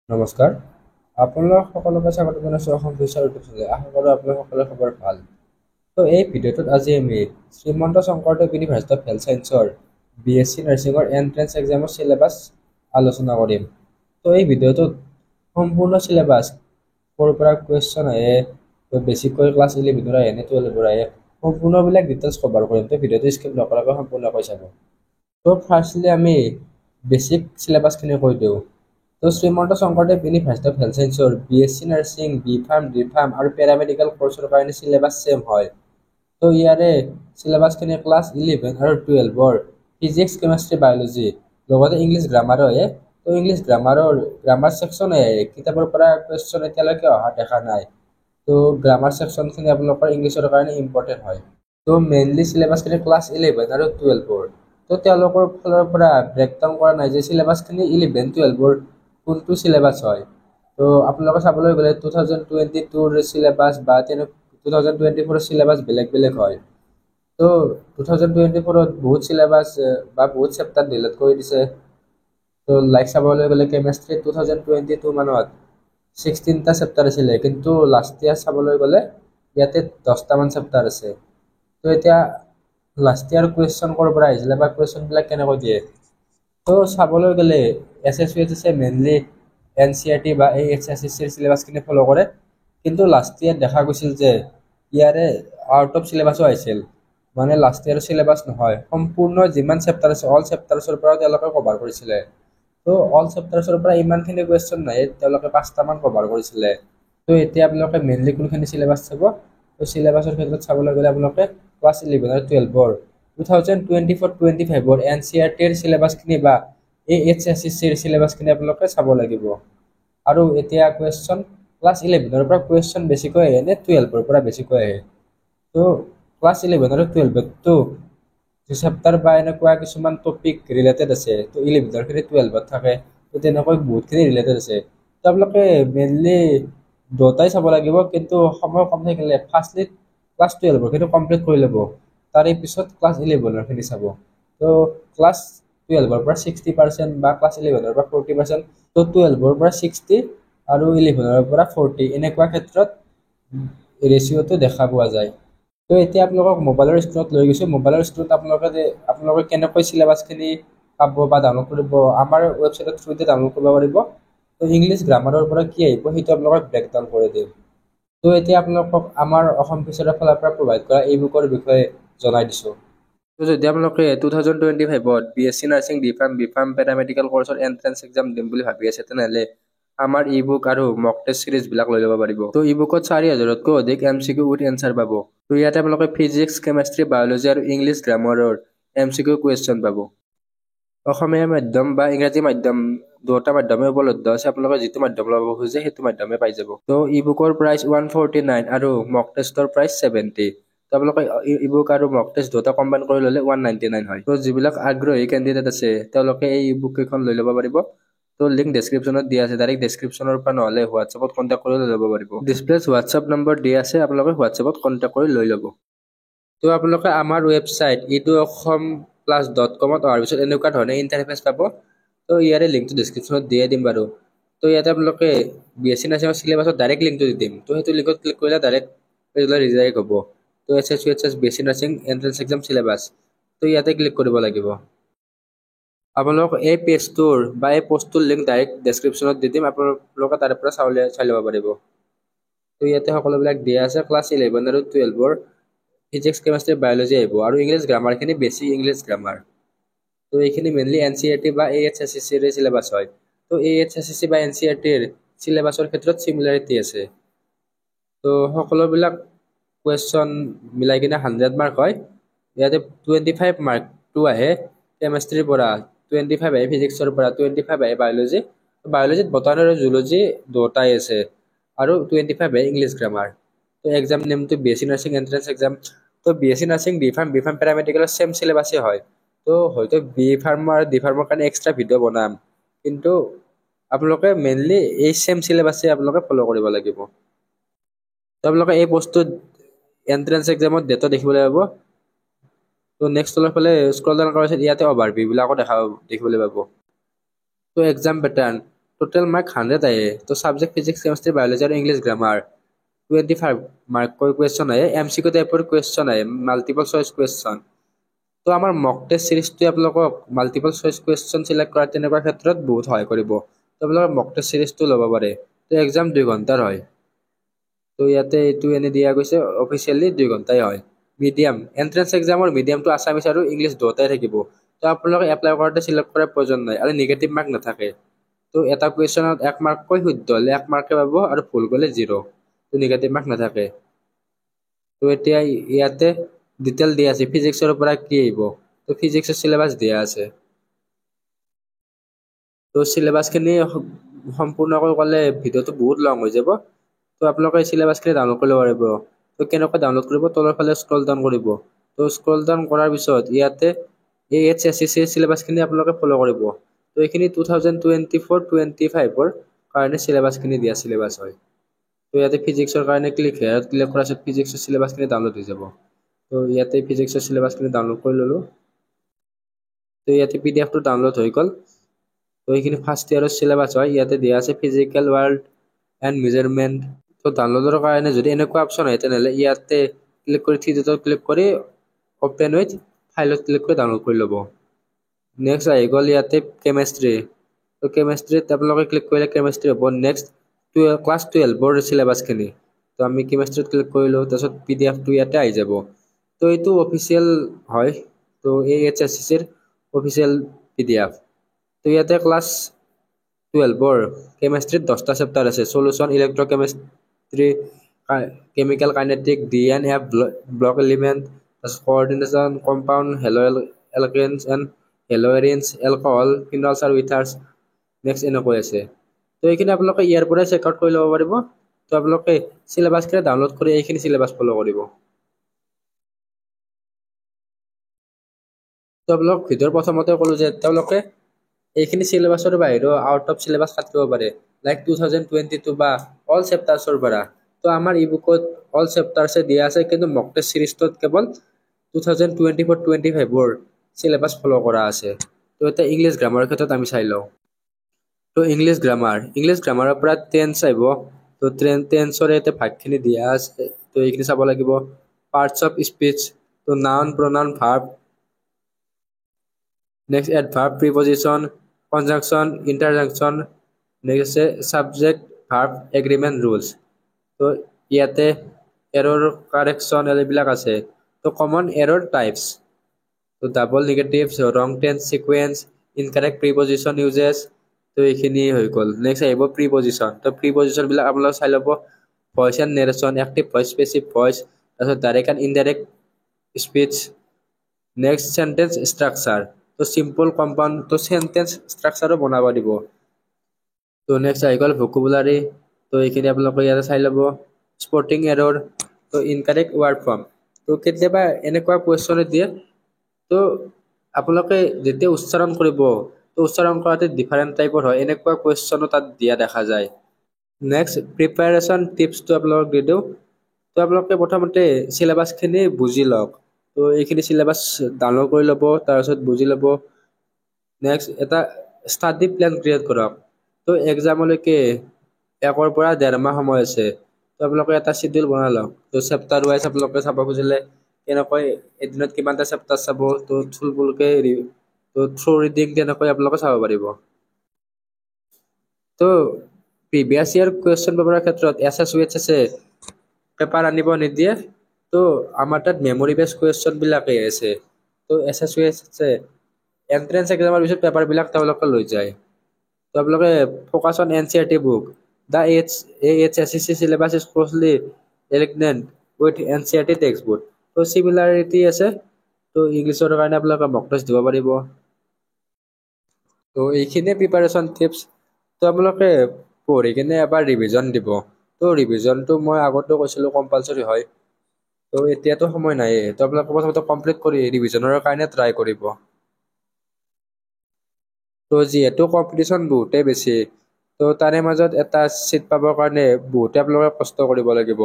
নমস্কাৰ। আপোনালোক সকলোকে স্বাগত জনাইছোঁ অসম ফিউচাৰ ইউটিউব চেনেল। আশা কৰোঁ আপোনালোক সকলোৰে খবৰ ভাল। এই ভিডিঅ'টোত আজি আমি Srimanta Sankardev university of health ছায়েন্সৰ BSc নাৰ্ছিঙৰ এণ্ট্ৰেন্স এক্সামৰ চিলেবাছ আলোচনা কৰিম। এই ভিডিঅ'টোত সম্পূৰ্ণ চিলেবাছ ক'ৰ পৰা কুৱেশ্যন আহে, বেছিকৈ ক্লাছ 11 আহে নে 12 আহে, সম্পূৰ্ণবিলাক ডিটেইলছ কভাৰ কৰিম। ভিডিঅ'টো স্কিপ নকৰাকৈ সম্পূৰ্ণকৈ চাব। ফাৰ্ষ্টলি আমি বেছিক চিলেবাছখিনি কৈ দিওঁ। Srimanta Sankardev university of health ছায়েন্সৰ BSc নাৰ্ছিং, B.Pharm, D.Pharm আৰু পেৰামেডিকেল কৰ্চৰ কাৰণে চিলেবাছ ছেম হয়। ইয়াৰে চিলেবাছখিনি ক্লাছ 11 আৰু 12ৰ ফিজিক্স, কেমেষ্ট্ৰি, বায়'লজি লগতে ইংলিছ গ্ৰামাৰো আহে। ইংলিছ গ্ৰামাৰ ছেকশ্যন কিতাপৰ পৰা কুৱেশ্যন এতিয়ালৈকে অহা দেখা নাই। গ্ৰামাৰ ছেকশ্যনখিনি আপোনালোকৰ ইংলিছৰ কাৰণে ইম্পৰ্টেণ্ট হয়। মেইনলি চিলেবাছখিনি ক্লাছ 11 আৰু 12ৰ। তেওঁলোকৰ ফালৰ পৰা ব্ৰেকডাউন কৰা নাই যে চিলেবাছখিনি 11-12ৰ কোনটো চিলেবাছ হয়। আপোনালোকে চাবলৈ গ'লে 2022ৰ চিলেবাছ বা 2024ৰ চিলেবাছ বেলেগ বেলেগ হয়। 2024ত বহুত চিলেবাছ বা বহুত চেপ্টাৰ ডিলিট কৰি দিছে। লাইক চাবলৈ গ'লে কেমেষ্ট্ৰিত 2022 মানত 16টা চেপ্টাৰ আছিলে, কিন্তু লাষ্ট ইয়াৰ চাবলৈ গ'লে ইয়াতে 10টামান চেপ্টাৰ আছে। এতিয়া লাষ্ট ইয়াৰ কুৱেশ্যন ক'ৰ পৰা আহিছিলে বা কুৱেশ্যনবিলাক কেনেকৈ দিয়ে। চাবলৈ গ'লে SSC মেইনলি NCERT বা HSSCৰ চিলেবাছখিনি ফ'ল' কৰে, কিন্তু লাষ্ট ইয়াৰ দেখা গৈছিল যে ইয়াৰে আউট অফ চিলেবাছো আহিছিল। মানে লাষ্ট ইয়াৰ চিলেবাছ নহয়, সম্পূৰ্ণ যিমান চেপ্টাৰ আছে অল চেপ্টাৰ্ছৰ পৰা তেওঁলোকে কভাৰ কৰিছিলে। অল চেপ্টাৰ্ছৰ পৰা ইমানখিনি কুৱেশ্যন নাহে, তেওঁলোকে 5টামান কভাৰ কৰিছিলে। এতিয়া আপোনালোকে মেইনলি কোনখিনি চিলেবাছ চাব। চিলেবাছৰ ক্ষেত্ৰত চাবলৈ গ'লে আপোনালোকে ক্লাছ 11 আৰু 12ৰ 2024-25ৰ NCERTৰ চিলেবাছখিনি বা HSSCৰ চিলেবাছখিনি আপোনালোকে চাব লাগিব। আৰু এতিয়া কুৱেশ্যন ক্লাছ 11ৰ পৰা কুৱেশ্যন বেছিকৈ আহে নে 12ৰ পৰা বেছিকৈ আহে। ক্লাছ 11 আৰু 12টো চেপ্টাৰ বা এনেকুৱা কিছুমান টপিক ৰিলেটেড আছে, 11ৰখিনি 12ত থাকে। তেনেকৈ বহুতখিনি ৰিলেটেড আছে। আপোনালোকে মেইনলি দুটাই চাব লাগিব, কিন্তু সময় কম থাকিলে ফাৰ্ষ্টলি ক্লাছ 12ৰখিনি কমপ্লিট কৰি ল'ব, তাৰে পিছত ক্লাছ 11ৰখিনি চাব। ক্লাছ 12ৰ পৰা 60% বা ক্লাছ 11ৰ পৰা 40%, 12ৰ পৰা 60 আৰু 11ৰ পৰা 40 এনেকুৱা ক্ষেত্ৰত ৰেচিঅ'টো দেখা পোৱা যায়। এতিয়া আপোনালোকক মোবাইলৰ স্ক্ৰীণত লৈ গৈছোঁ। মোবাইলৰ স্ক্ৰীণত আপোনালোকে কেনেকৈ চিলেবাছখিনি পাব বা ডাউনলোড কৰিব, আমাৰ ৱেবছাইটৰ থ্ৰুতে ডাউনলোড কৰিব পাৰিব। ইংলিছ গ্ৰামাৰৰ পৰা কি আহিব সেইটো আপোনালোকক ব্ৰেকডাউন কৰি দিম। এতিয়া আপোনালোকক আমাৰ অসম ফিচাৰৰ ফালৰ পৰা প্ৰভাইড কৰা ই বুকৰ বিষয়ে জনাই দিছোঁ। যদি আপোনালোকে 2025ত BSc নাৰ্ছিং, B.Pharm পেৰামেডিকেল কৰ্চৰ এণ্ট্ৰেন্স এক্সাম দিম বুলি ভাবি আছে, তেনেহ'লে আমাৰ ই বুক আৰু মক টেষ্ট চিৰিজবিলাক লৈ ল'ব পাৰিব। ই বুকত 4000তকৈ অধিক MCQ উইথ এনচাৰ পাব। ইয়াতে আপোনালোকে ফিজিক্স, কেমেষ্ট্ৰি, বায়'লজি আৰু ইংলিছ গ্ৰামাৰৰ MCQ কুৱেশ্যন পাব। অসমীয়া মাধ্যম বা ইংৰাজী মাধ্যম দুটা মাধ্যমে উপলব্ধ আছে। আপোনালোকে যিটো মাধ্যম ল'ব খোজে সেইটো মাধ্যমে পাই যাব। ই বুকৰ প্ৰাইচ 149 আৰু মক টেষ্টৰ প্ৰাইচ 70। আপোনালোকে ই বুক আৰু মক টেষ্ট দুটা কম্বাইন কৰি ল'লে 199 হয়। যিবিলাক আগ্ৰহী কেণ্ডিডেট আছে তেওঁলোকে এই ই বুক কেইখন লৈ ল'ব পাৰিব। লিংক ডেছক্ৰিপশ্যনত দিয়া আছে, ডাইৰেক্ট ডেছক্ৰিপশ্যনৰ পৰা নহ'লে হোৱাটছএপত কণ্টেক্ট কৰি লৈ ল'ব পাৰিব। ডিছপ্লেত হোৱাটছএপ নম্বৰ দিয়া আছে, আপোনালোকে হোৱাটছএপত কণ্টেক্ট কৰি লৈ ল'ব। আপোনালোকে আমাৰ ৱেবছাইট eduakshomplas.com অহাৰ পিছত এনেকুৱা ধৰণে ইণ্টাৰফেচ পাব। ইয়াৰে লিংকটো ডেছক্ৰিপশ্যনত দিয়ে দিম বাৰু। ইয়াতে আপোনালোকে BSc নাৰ্ছিঙৰ চিলেবাছত ডাইৰেক্ট লিংকটো দি দিম। সেইটো লিংকত ক্লিক কৰিলে ডাইৰেক্ট পেজলৈ ৰিডাইৰেক্ট হ'ব। SSC BSc nursing entrance exam syllabus. ইয়াতে ক্লিক কৰিব লাগিব। আপোনালোক এই পেজটোৰ বা এই পষ্টটোৰ লিংক ডাইৰেক্ট ডেছক্ৰিপশ্যনত দি দিম, আপোনালোকে তাৰে পৰা চাই ল'ব পাৰিব। ইয়াতে সকলোবিলাক দিয়া আছে। ক্লাছ 11 আৰু 12ৰ ফিজিক্স, কেমেষ্ট্ৰি, বায়'লজি আহিব আৰু ইংলিছ গ্ৰামাৰখিনি বেছি ইংলিছ গ্ৰামাৰ। এইখিনি মেইনলি NCERT বা HSSCৰ চিলেবাছ হয়। HSSC বা NCERTৰ চিলেবাছৰ ক্ষেত্ৰত চিমিলাৰিটি আছে। সকলোবিলাক কুৱেশ্যন মিলাই কিনে 100 মাৰ্ক হয়। ইয়াতে 25 মাৰ্কটো আহে কেমেষ্ট্ৰিৰ পৰা, 25 আহে ফিজিক্সৰ পৰা, 25 আহে বায়'লজি। বায়'লজিত বটানী আৰু জুলজি দুটাই আছে আৰু 25 আহে ইংলিছ গ্ৰামাৰ। এক্সাম নেমটো BSc nursing entrance exam. BSc nursing, B.Pharm পেৰামেডিকেলৰ ছেম চিলেবাছেই হয়। হয়তো B.Pharm আৰু D.Pharmৰ কাৰণে এক্সট্ৰা ভিডিঅ' বনাম, কিন্তু আপোনালোকে মেইনলি এই ছেম চিলেবাছে আপোনালোকে ফ'ল' কৰিব লাগিব। আপোনালোকে এই পষ্টটোত এণ্ট্ৰেন্স এক্সামৰ ডেটা দেখিবলৈ পাব। নেক্সট তলৰ ফালে স্ক্ৰল ডাউন কৰাৰ পিছত ইয়াতে অভাৰভিউবিলাকো দেখিবলৈ পাব। এক্সাম পেটাৰ্ণ টোটেল মাৰ্ক 100 আহে। তো সাবজেক্ট ফিজিক্স কেমিষ্ট্ৰি বায়'লজি আৰু ইংলিছ গ্ৰামাৰ 25 মাৰ্কৰ কুৱেশ্যন আহে। MCQ টাইপৰ কুৱেশ্যন আহে, মাল্টিপল চইচ কুৱেশ্যন। তো আমাৰ মক টেষ্ট চিৰিজটোৱে আপোনালোকক মাল্টিপল চইচ কুৱেশ্যন চিলেক্ট কৰাত তেনেকুৱা ক্ষেত্ৰত বহুত সহায় কৰিব। তো আপোনালোকে মক টেষ্ট চিৰিজটো ল'ব পাৰে। তো এক্সাম 2 ঘণ্টাৰ হয়। তো ইয়াতে এইটো এনে দিয়া গৈছে, অফিচিয়েলি 2 ঘণ্টাই হয়। মিডিয়াম এন্ট্ৰেন্স এক্সামৰ মিডিয়ামটো আছামিছ আৰু ইংলিছ দুয়োটাই থাকিব। তো আপোনালোকে এপ্লাই কৰোঁতে চিলেক্ট কৰাৰ প্ৰয়োজন নাই আৰু নিগেটিভ মাৰ্ক নাথাকে। তো এটা কুৱেশ্যনত 1 মাৰ্ককৈ শুদ্ধ হ'লে 1 মাৰ্কে পাব আৰু ভুল গ'লে 0। তো নিগেটিভ মাৰ্ক নাথাকে। তো এতিয়া ইয়াতে ডিটেইল দিয়া আছে ফিজিক্সৰ পৰা কি আহিব। তো ফিজিক্সৰ চিলেবাছ দিয়া আছে। তো চিলেবাছখিনি সম্পূৰ্ণকৈ ক'লে ভিডিঅ'টো বহুত লং হৈ যাব। তো আপোনালোকে চিলেবাছখিনি ডাউনলোড কৰিব পাৰিব। তো কেনেকৈ ডাউনলোড কৰিব, তলৰ ফালে স্ক্ৰল ডাউন কৰিব। তো স্ক্ৰল ডাউন কৰাৰ পিছত ইয়াতে AHSCCৰ চিলেবাছখিনি আপোনালোকে ফ'ল' কৰিব। তো এইখিনি 2024-25ৰ কাৰণে চিলেবাছখিনি দিয়া চিলেবাছ হয়। তো ইয়াতে ফিজিক্সৰ কাৰণে ক্লিক কৰাৰ পিছত ফিজিক্সৰ চিলেবাছখিনি ডাউনলোড হৈ যাব। তো ইয়াতে ফিজিক্সৰ চিলেবাছখিনি ডাউনলোড কৰি ল'লোঁ। তো ইয়াতে PDF-টো ডাউনলোড হৈ গ'ল। তো এইখিনি ফাৰ্ষ্ট ইয়াৰৰ চিলেবাছ হয়। ইয়াতে দিয়া আছে ফিজিকেল ৱৰ্ল্ড এণ্ড মেজাৰমেণ্ট। তো ডাউনলোডৰ কাৰণে যদি এনেকুৱা অপশ্যন আহে তেনেহ'লে ইয়াতে ক্লিক কৰি ক্লিক কৰি অপেন উইথ ফাইলত ক্লিক কৰি ডাউনলোড কৰি ল'ব। নেক্সট আহি গ'ল ইয়াতে কেমেষ্ট্ৰি। তো কেমেষ্ট্ৰিত আপোনালোকে ক্লিক কৰিলে কেমেষ্ট্ৰি হ'ব। নেক্সট ক্লাছ 12ৰ চিলেবাছখিনি। তো আমি কেমেষ্ট্ৰিত ক্লিক কৰিলোঁ, তাৰপিছত PDF-টো ইয়াতে আহি যাব। তো এইটো অফিচিয়েল হয়। তো AHSCCৰ অফিচিয়েল PDF। তো ইয়াতে ক্লাছ 12ৰ কেমেষ্ট্ৰিত 10টা চেপ্টাৰ আছে। Solution, electrochemistry, chemical kinetic, DNF, block element, coordination, compound, alkanes and haloarenes, alcohol, phenols আৰু ইথাৰ্ছ। নেক্সট এনেকৈ আছে। তো এইখিনি আপোনালোকে ইয়াৰ পৰাই চেক আউট কৰি ল'ব পাৰিব। তো আপোনালোকে চিলেবাছখিনি ডাউনলোড কৰি এইখিনি চিলেবাছ ফ'ল' কৰিব। তো আপোনালোক ভিডিঅ'ৰ প্ৰথমতে ক'লোঁ যে তেওঁলোকে এইখিনি চিলেবাছৰ বাহিৰেও আউট অফ চিলেবাছ কাটিব পাৰে, লাইক 2022 বা অল চেপ্টাৰ্ছৰ পৰা। তো আমাৰ ই বুকত অল চেপ্টাৰ্ছে দিয়া আছে, কিন্তু মক টেষ্ট চিৰিজটোত কেৱল 2024-25ৰ চিলেবাছ ফ'ল' কৰা আছে। তো এতিয়া ইংলিছ গ্ৰামাৰৰ ক্ষেত্ৰত আমি চাই লওঁ। তো ইংলিছ গ্ৰামাৰৰ পৰা টেন্স আহিব। তো টেন্সৰ ইয়াতে ভাগখিনি দিয়া আছে। তো এইখিনি চাব লাগিব। পাৰ্টছ অফ স্পীচ, তো noun, pronoun, verb. Next adverb, preposition, conjunction, interjection. Next আছে ছাবজেক্ট, ভাৰ্ব, এগ্ৰিমেণ্ট, ৰুলছ। তো ইয়াতে এৰৰ কাৰেকশ্যন এইবিলাক আছে। তো কমন এৰৰ টাইপছ, তো double negative, wrong tense sequence, incorrect preposition usages. তো এইখিনি হৈ গ'ল। নেক্সট আহিব প্ৰিপজিশ্যন। তো প্ৰিপজিশ্যনবিলাক আপোনালোকে চাই ল'ব। Voice and narration, active voice, passive voice, তাৰপিছত direct and indirect speech. Next sentence structure, তো চিম্পল, কম্পাউণ্ড, তো চেণ্টেন্স ষ্ট্ৰাকচাৰো বনাব দিব। তো নেক্সট আহি গ'ল ভোকাবুলাৰী। তো এইখিনি আপোনালোকে ইয়াতে চাই ল'ব। স্পৰ্টিং এৰৰ, তো ইনকাৰেক্ট ৱাৰ্ড ফৰ্ম। তো কেতিয়াবা এনেকুৱা কুৱেশ্যন দিয়ে, তো আপোনালোকে যেতিয়া উচ্চাৰণ কৰিব, তো উচ্চাৰণ কৰাতে ডিফাৰেণ্ট টাইপৰ হয়, এনেকুৱা কুৱেশ্যনো তাত দিয়া দেখা যায়। নেক্সট প্ৰিপাৰেশ্যন টিপছটো আপোনালোকক দি দিওঁ। তো আপোনালোকে প্ৰথমতে চিলেবাছখিনি বুজি লওক। তো এইখিনি চিলেবাছ ডাউনলোড কৰি ল'ব, তাৰপিছত বুজি ল'ব। নেক্সট এটা ষ্টাডি প্লেন ক্ৰিয়েট কৰক। তো এক্সামলৈকে 1 পৰা 1.5 মাহ সময় আছে। তো আপোনালোকে এটা চিডিউল বনাই লওক। তো চেপ্টাৰ ৱাইজ আপোনালোকে চাব খুজিলে কেনেকৈ এদিনত কিমানটা চেপ্টাৰ চাব, তো থুলমূলকৈ তো থ্ৰু ৰিডিং তেনেকৈ আপোনালোকে চাব পাৰিব। তো প্ৰিভিয়াছ ইয়াৰ কুৱেশ্যন পেপাৰৰ ক্ষেত্ৰত SSUHS পেপাৰ আনিব নিদিয়ে। তো আমাৰ তাত মেমৰি বেছ কুৱেশ্যনবিলাকেই আছে। তো SSUHS এণ্ট্ৰেন্স এক্সামৰ পিছত পেপাৰবিলাক তেওঁলোকে লৈ যায়। তো আপোনালোকে focus on NCERT book. The AHSCC syllabus is closely aligned with NCERT text book. তো চিমিলাৰিটি আছে। তো ইংলিছৰ কাৰণে আপোনালোকে মক টেষ্ট দিব পাৰিব। তো এইখিনিয়ে প্ৰিপাৰেশ্যন টিপছ। তো আপোনালোকে পঢ়ি কিনে এবাৰ ৰিভিজন দিব। তো ৰিভিজনটো মই আগতে কৈছিলোঁ কম্পালচৰি হয়। তো এতিয়াতো সময় নাইয়ে। তো আপোনালোকে প্ৰথমতে কমপ্লিট কৰি ৰিভিজনৰ কাৰণে ট্ৰাই কৰিব। তো যিহেতু কম্পিটিশ্যন বহুতেই বেছি, তো তাৰে মাজত এটা ছিট পাবৰ কাৰণে বহুতে আপোনালোকে কষ্ট কৰিব লাগিব।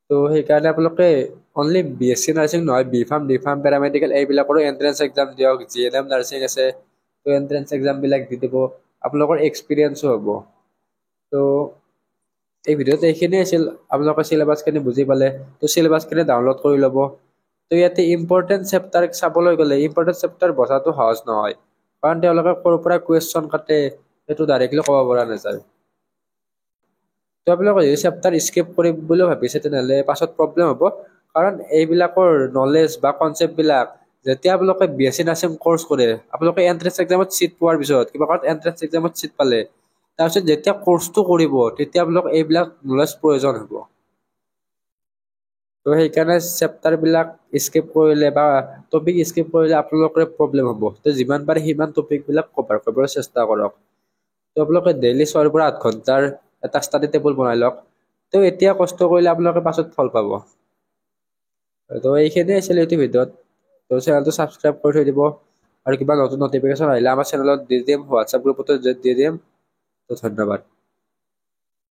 তো সেইকাৰণে আপোনালোকে অনলি BSc নাৰ্ছিং নহয়, B.Pharm, D.Pharm, পেৰামেডিকেল এইবিলাকৰো এণ্ট্ৰেন্স এক্সাম দিয়ক। GNM নাৰ্ছিং আছে, তো এণ্ট্ৰেন্স এক্সামবিলাক দি দিব। আপোনালোকৰ এক্সপিৰিয়েঞ্চো হ'ব। তো এই ভিডিঅ'ত এইখিনিয়ে আছিল, আপোনালোকে চিলেবাছখিনি বুজি পালে। তো চিলেবাছখিনি ডাউনলোড কৰি ল'ব। তো ইয়াতে ইম্পৰ্টেণ্ট চেপ্টাৰ চাবলৈ গ'লে ইম্পৰ্টেণ্ট চেপ্টাৰ বচাটো সহজ নহয়, কাৰণ তেওঁলোকে ক'ৰ পৰা কুৱেশ্যন কাটে সেইটো ডাইৰেক্টলি ক'ব পৰা নাযায়। তো আপোনালোকে যদি চেপ্টাৰ স্কিপ কৰিম বুলি ভাবিছে তেনেহ'লে পাছত প্ৰব্লেম হ'ব, কাৰণ এইবিলাকৰ নলেজ বা কনচেপ্টবিলাক যেতিয়া আপোনালোকে BSc নাৰ্ছিং কোৰ্চ কৰে, আপোনালোকে এণ্ট্ৰেন্স এক্সামত চিট পোৱাৰ পিছত কিবা কাৰণত এণ্ট্ৰেন্স এক্সামত চিট পালে, তাৰপিছত যেতিয়া কোৰ্চটো কৰিব তেতিয়া আপোনালোকক এইবিলাক নলেজ প্ৰয়োজন হ'ব। তো সেইকাৰণে চেপ্টাৰবিলাক স্কিপ কৰিলে বা টপিক স্কিপ কৰিলে আপোনালোকৰ প্ৰব্লেম হ'ব। তো যিমান পাৰে সিমান টপিকবিলাক কভাৰ কৰিবলৈ চেষ্টা কৰক। তো আপোনালোকে ডেইলি 6 পৰা 8 ঘণ্টাৰ এটা ষ্টাডি টেবুল বনাই লওক। তো এতিয়া কষ্ট কৰিলে আপোনালোকে পাছত ফল পাব। তো এইখিনিয়ে আছিল এইটো ভিডিঅ'ত। তো চেনেলটো ছাবস্ক্ৰাইব কৰি থৈ দিব, আৰু কিবা নতুন নটিফিকেশ্যন আহিলে আমাৰ চেনেলত দি দিম, হোৱাটছআপ গ্ৰুপতো দি দিম। তো ধন্যবাদ।